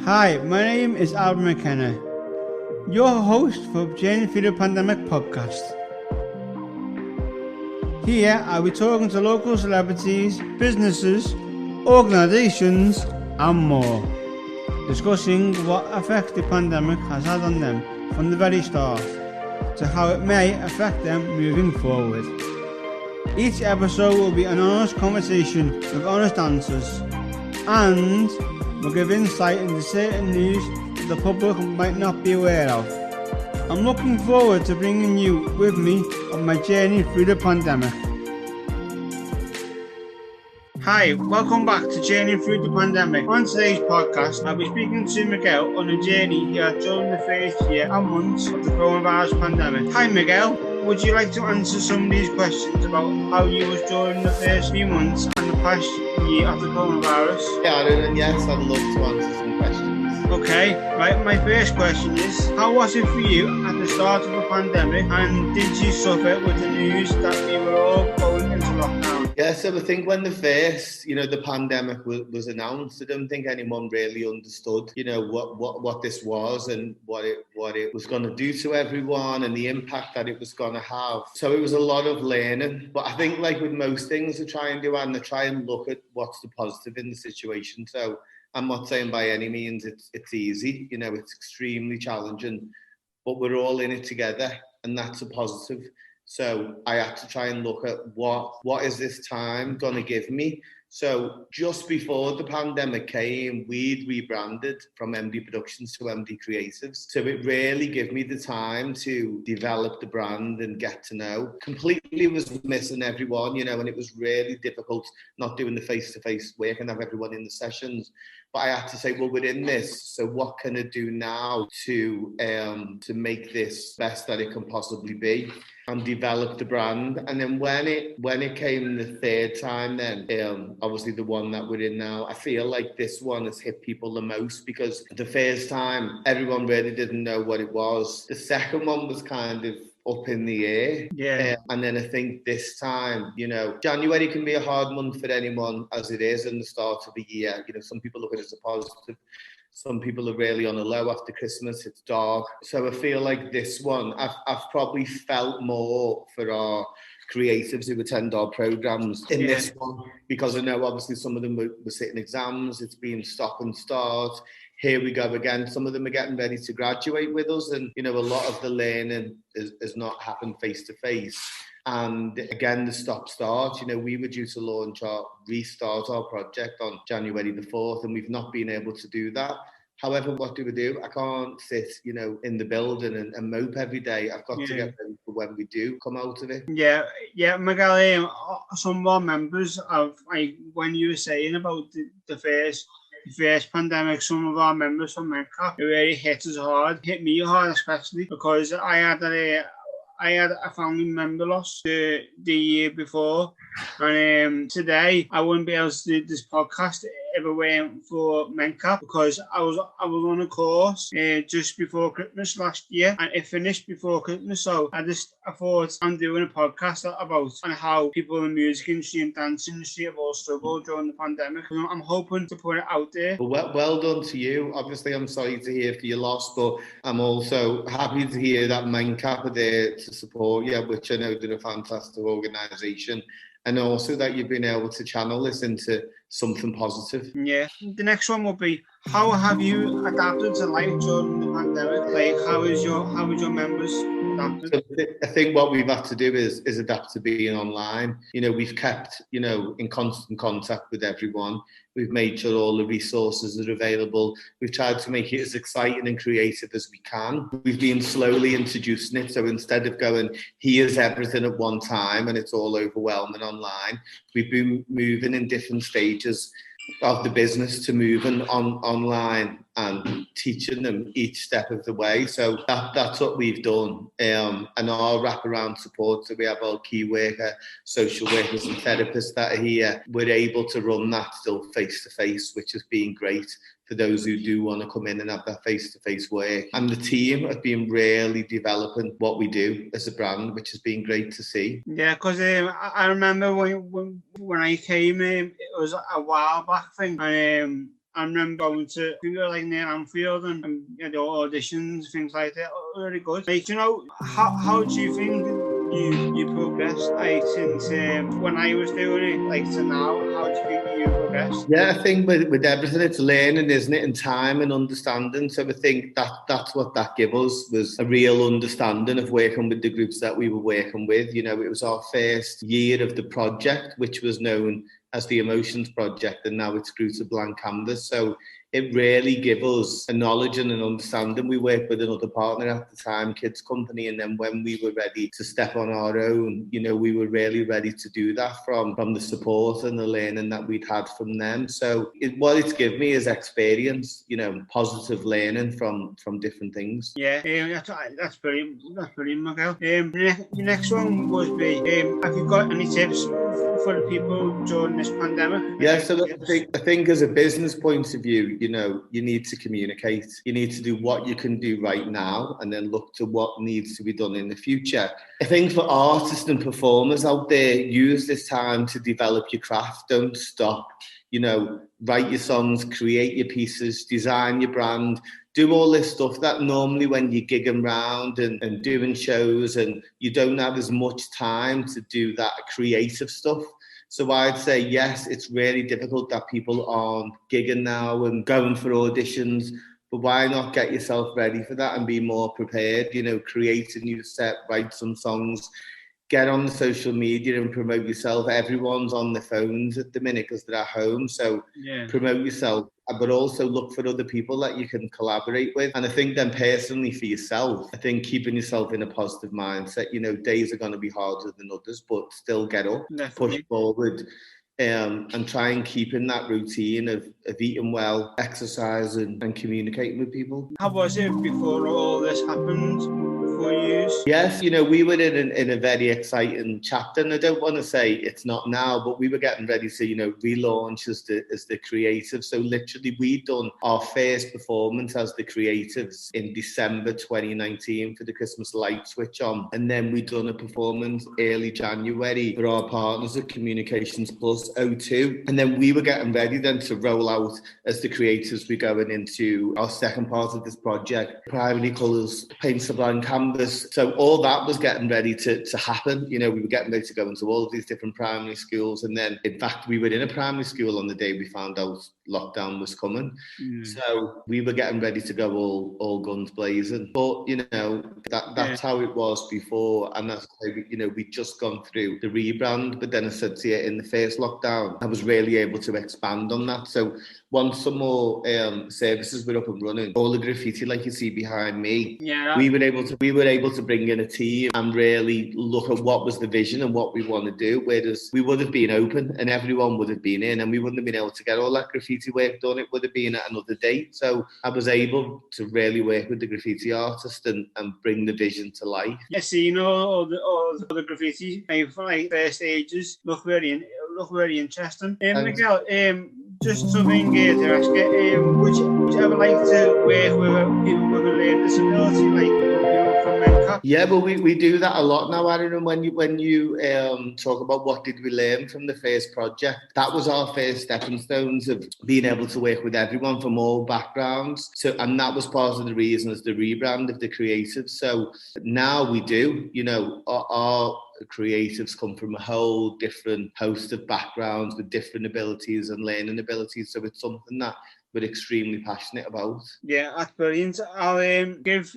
Hi, my name is Albert McKenna, your host for Journey Through the Pandemic podcast. Here I'll be talking to local celebrities, businesses, organisations and more, discussing what effect the pandemic has had on them from the very start to how it may affect them moving forward. Each episode will be an honest conversation with honest answers, and we'll give insight into certain news that the public might not be aware of. I'm looking forward to bringing you with me on my journey through the pandemic. Hi, welcome back to Journey Through the Pandemic. On today's podcast, I'll be speaking to Miguel on a journey he had during the first year and months of the coronavirus pandemic. Hi Miguel, would you like to answer some of these questions about how you was during the first few months and the past year of the coronavirus? Yeah, and yes, I'd love to answer some questions. Okay, right, my first question is, how was it for you at the start of the pandemic, and did you suffer with the news that we were all going into lockdown? Yeah, so I think when the first, the pandemic was announced, I don't think anyone really understood, what this was and what it was going to do to everyone and the impact that it was going to have. So it was a lot of learning. But I think like with most things I try and look at what's the positive in the situation. So I'm not saying by any means it's easy, it's extremely challenging, but we're all in it together and that's a positive. So I had to try and look at what is this time going to give me. So just before the pandemic came, we'd rebranded from MD Productions to MD Creatives. So it really gave me the time to develop the brand and get to know. Completely was missing everyone, and it was really difficult not doing the face-to-face work and have everyone in the sessions. But I had to say, well, we're in this, so what can I do now to make this best that it can possibly be and develop the brand? And then when it came the third time, then obviously the one that we're in now, I feel like this one has hit people the most because the first time everyone really didn't know what it was. The second one was kind of up in the air. Yeah. And then I think this time, January can be a hard month for anyone as it is in the start of the year. Some people look at it as a positive. Some people are really on a low after Christmas. It's dark. So I feel like this one, I've probably felt more for our creatives who attend our programs in this one, because I know obviously some of them were sitting exams. It's been stop and start. Here we go again. Some of them are getting ready to graduate with us, and a lot of the learning has not happened face to face. And again, the stop-start, we were due to restart our project on January the 4th, and we've not been able to do that. However, what do? I can't sit, in the building and mope every day. I've got to get ready for when we do come out of it. Yeah, Miguel, some of our members when you were saying about the first pandemic, some of our members from MENCAP, it really hit me hard, especially because I had a family member loss the year before, and today I wouldn't be able to do this podcast if it weren't for MENCAP, because I was on a course just before Christmas last year, and it finished before Christmas. So I thought I'm doing a podcast about how people in the music industry and dance industry have all struggled during the pandemic. I'm hoping to put it out there. Well done to you. Obviously, I'm sorry to hear for your loss, but I'm also happy to hear that MENCAP are there to support you, which I know they're a fantastic organisation. And also that you've been able to channel this into something positive. Yeah. The next one will be, how have you adapted to life during the pandemic? Like, how is your members adapted? So I think what we've had to do is adapt to being online. We've kept, in constant contact with everyone. We've made sure all the resources are available. We've tried to make it as exciting and creative as we can. We've been slowly introducing it. So instead of going, here's everything at one time and it's all overwhelming online, we've been moving in different stages of the business to moving online and teaching them each step of the way. So that's what we've done. And our wraparound support, so we have our key worker, social workers and therapists that are here. We're able to run that still face-to-face, which has been great for those who do want to come in and have that face-to-face work. And the team have been really developing what we do as a brand, which has been great to see. Yeah, because I remember when I came in, it was a while back thing, and I remember going to, I think it was like near Anfield and you know, auditions, things like that. Very good. Like, you know, how do you think you progressed, like, since when I was doing it, like, to now? How do you think you progressed? Yeah, I think with everything, it's learning, isn't it, and time and understanding. So I think that's what that gave us, was a real understanding of working with the groups that we were working with. You know, it was our first year of the project, which was known as the Emotions Project, and now it's grew to Blank Canvas. So it really gave us a knowledge and an understanding. We worked with another partner at the time, Kids Company, and then when we were ready to step on our own, you know, we were really ready to do that from the support and the learning that we'd had from them. So what it's given me is experience, you know, positive learning from different things. Yeah, that's brilliant. That's brilliant, Miguel. The next one would be, have you got any tips for the people during this pandemic? Yeah, so I think as a business point of view, you know, you need to communicate. You need to do what you can do right now and then look to what needs to be done in the future. I think for artists and performers out there, use this time to develop your craft. Don't stop. You know, write your songs, create your pieces, design your brand, do all this stuff that normally when you're gigging around and doing shows and you don't have as much time to do that creative stuff. So I'd say, yes, it's really difficult that people aren't gigging now and going for auditions, but why not get yourself ready for that and be more prepared? You know, create a new set, write some songs, get on the social media and promote yourself. Everyone's on their phones at the minute because they're at home. So promote yourself, but also look for other people that you can collaborate with. And I think then personally for yourself, I think keeping yourself in a positive mindset, you know, days are going to be harder than others, but still get up, push forward. And try and keep in that routine of eating well, exercise and communicating with people. How was it before all this happened for you? Yes, you know, we were in a very exciting chapter, and I don't want to say it's not now, but we were getting ready to, you know, relaunch as the creative. So literally we'd done our first performance as the creatives in December 2019 for the Christmas light switch on. And then we'd done a performance early January for our partners at Communications Plus O2. And then we were getting ready then to roll out as the creatives. We're going into our second part of this project, Primary Colours, Paints the Blank Canvas. So all that was getting ready to happen. You know, we were getting ready to go into all of these different primary schools. And then, in fact, we were in a primary school on the day we found out lockdown was coming. So we were getting ready to go all guns blazing. But, you know, that's how it was before. And that's how, you know, we'd just gone through the rebrand. But then I said to you, in the first lockdown, I was really able to expand on that. So once some more services were up and running, all the graffiti like you see behind me, we were able to bring in a team and really look at what was the vision and what we want to do. Whereas we would have been open and everyone would have been in, and we wouldn't have been able to get all that graffiti work done. It would have been at another date. So I was able to really work with the graffiti artist and bring the vision to life. Yeah, so you know all the graffiti like first stages look very interesting. Miguel, just something to ask you, would you ever like to work with people with a learning disability, like, you know, from MenCap? Yeah, but we do that a lot now, Aaron. And when you talk about what did we learn from the first project, that was our first stepping stones of being able to work with everyone from all backgrounds. So, and that was part of the reason as the rebrand of the creatives. So now we do, you know, our creatives come from a whole different host of backgrounds with different abilities and learning abilities. So it's something that we're extremely passionate about. Yeah, that's brilliant. I'll give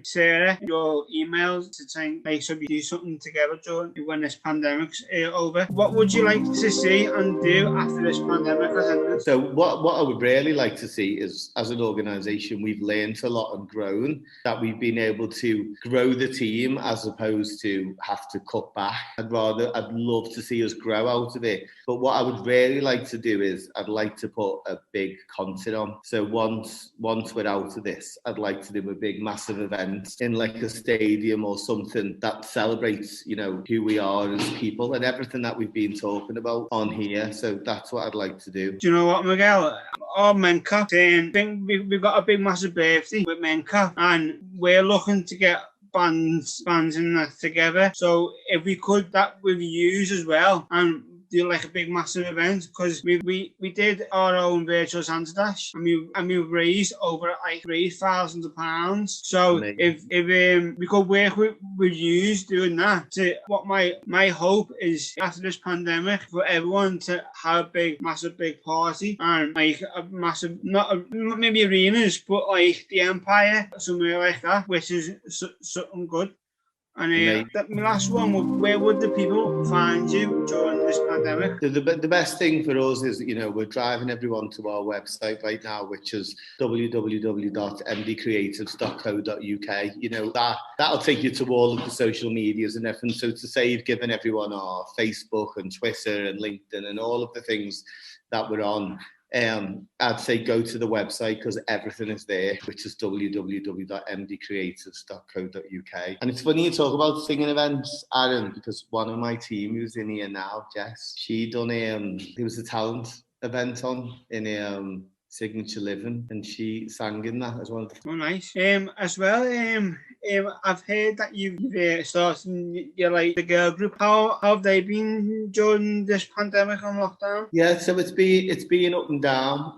Sarah your emails to try and make sure we do something together during when this pandemic's over. What would you like to see and do after this pandemic has ended? So what I would really like to see is, as an organisation, we've learned a lot and grown, that we've been able to grow the team as opposed to have to cut back. I'd love to see us grow out of it. But what I would really like to do is I'd like to put a big concert on. So once we're out of this, I'd like to do a big massive event in like a stadium or something that celebrates, you know, who we are as people and everything that we've been talking about on here. So that's what I'd like to do. Do you know what, Miguel? Our MenCap, I think we've got a big massive birthday with MenCap, and we're looking to get bands in that together. So if we could, that with use as well, and do like a big massive event, because we did our own virtual Santa Dash, and we raised over like £3,000. So if we could work with you doing that, what my hope is after this pandemic for everyone to have a massive big party, and like a massive, not maybe arenas, but like the Empire, somewhere like that, which is something good. And my last one was, where would the people find you during this pandemic? The best thing for us is, we're driving everyone to our website right now, which is www.mdcreatives.co.uk. That'll take you to all of the social medias and everything. So to say you've given everyone our Facebook and Twitter and LinkedIn and all of the things that we're on, I'd say go to the website, because everything is there, which is www.mdcreatives.co.uk. And it's funny you talk about singing events, Aaron, because one of my team who's in here now, Jess, she done there was a talent event on in Signature Living, and she sang in that as well. Oh, nice. As well, I've heard that you've started the girl group. How have they been during this pandemic and lockdown? Yeah, so it's been up and down.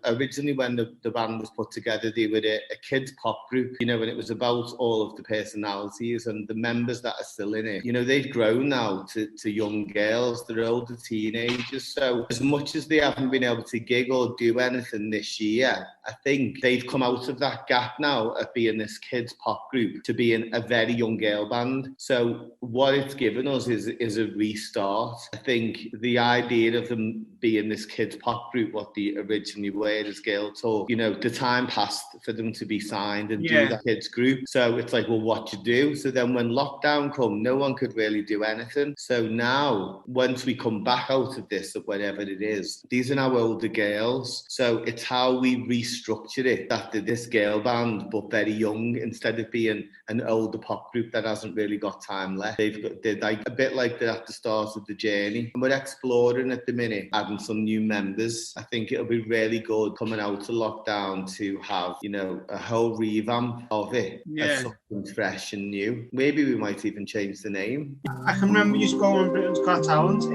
Originally when the band was put together, they were a kids pop group. And it was about all of the personalities and the members that are still in it. They've grown now to young girls. They're older teenagers. So as much as they haven't been able to gig or do anything this year, I think they've come out of that gap now of being this kids pop group to being a very young girl band. So what it's given us is a restart. I think the idea of them being this kids pop group, what they originally were as Girl Talk, the time passed for them to be signed and do that kids group. So it's like, well, what you do? So then when lockdown come, no one could really do anything. So now, once we come back out of this, or whatever it is, these are now older girls. So it's how we restructure it, that they're this girl band, but very young, instead of being an older pop group that hasn't really got time left. They're like a bit like they're at the start of the journey. And we're exploring at the minute, adding some new members. I think it'll be really good coming out of lockdown to have, a whole revamp of it, as something fresh and new. Maybe we might even change the name. I can remember you going on Britain's Got Talent.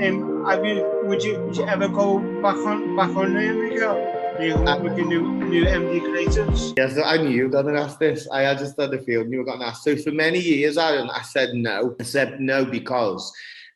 Would you ever go back on there, Miguel? With the new MD Creatives? Yes, I knew you were going to ask this. I just had a feeling you were going to ask. So for many years, Aaron, I said no. I said no because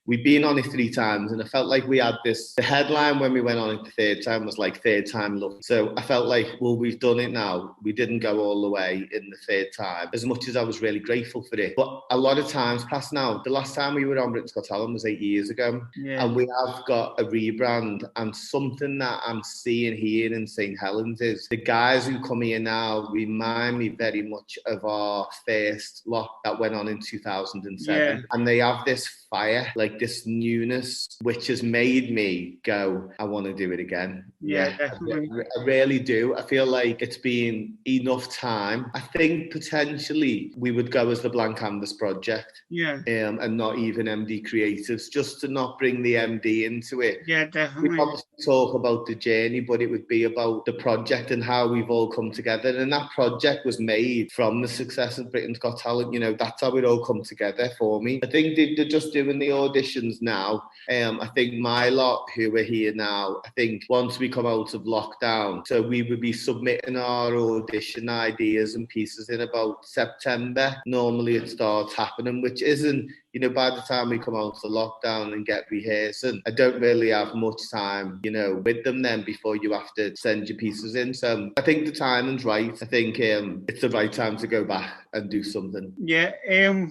we've been on it 3 times, and I felt like we had the headline when we went on it the 3rd time was like third time lucky. So I felt like, well, we've done it now. We didn't go all the way in the 3rd time, as much as I was really grateful for it. But a lot of times passed now. The last time we were on Britain's Got Talent was 8 years ago. And we have got a rebrand, and something that I'm seeing here in St. Helens is the guys who come here now remind me very much of our first lot that went on in 2007. And they have this fire, like this newness, which has made me go, I want to do it again. Definitely. I really do. I feel like it's been enough time. I think potentially we would go as the Blank Canvas Project. And not even MD Creatives, just to not bring the MD into it. Definitely. We obviously talk about the journey, but it would be about the project and how we've all come together. And that project was made from the success of Britain's Got Talent. That's how it all come together for me. I think they're just doing the auditions now. I think my lot who are here now, I think once we come out of lockdown, so we would be submitting our audition ideas and pieces in about September. Normally it starts happening, which isn't, by the time we come out of lockdown and get rehearsing, I don't really have much time, with them then before you have to send your pieces in. So I think the timing's right. I think it's the right time to go back and do something.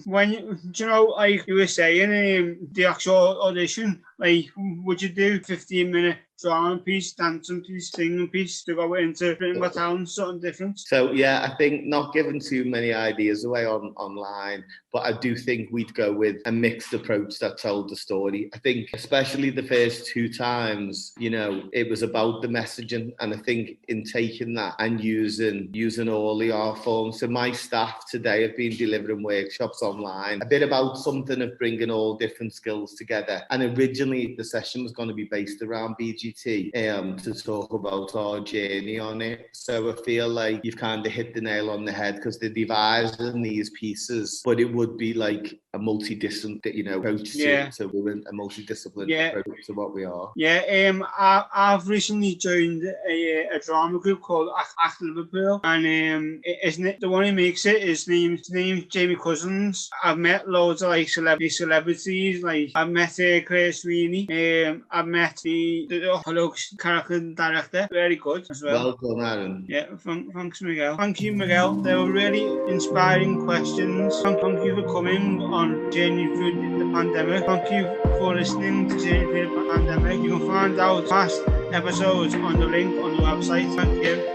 When you were saying the actual audition, would you do 15-minute drama piece, dancing piece, singing piece to go into Britain's Got Talent, something different? So I think not giving too many ideas away online, but I do think we'd go with a mixed approach that told the story. I think especially the first 2 times, it was about the messaging, and I think in taking that and using all the art forms. So my staff today have been delivering workshops online, a bit about something of bringing all different skills together. And originally the session was going to be based around BG to talk about our journey on it. So I feel like you've kind of hit the nail on the head, because they're divided in these pieces, but it would be like a multidisciplinary, approach to women, a multidisciplinary approach to what we are. I've recently joined a drama group called Act Liverpool, and isn't it the one who makes it? His name's Jamie Cousins. I've met loads of like celebrities. Like I've met Claire Sweeney. I've met the character director. Very good as well. Well done, Aaron. Yeah, thanks, Miguel. Thank you, Miguel. They were really inspiring questions. Thank you for coming on Journey Through the Pandemic. Thank you for listening to Journey Through the Pandemic. You can find out past episodes on the link on the website. Thank you.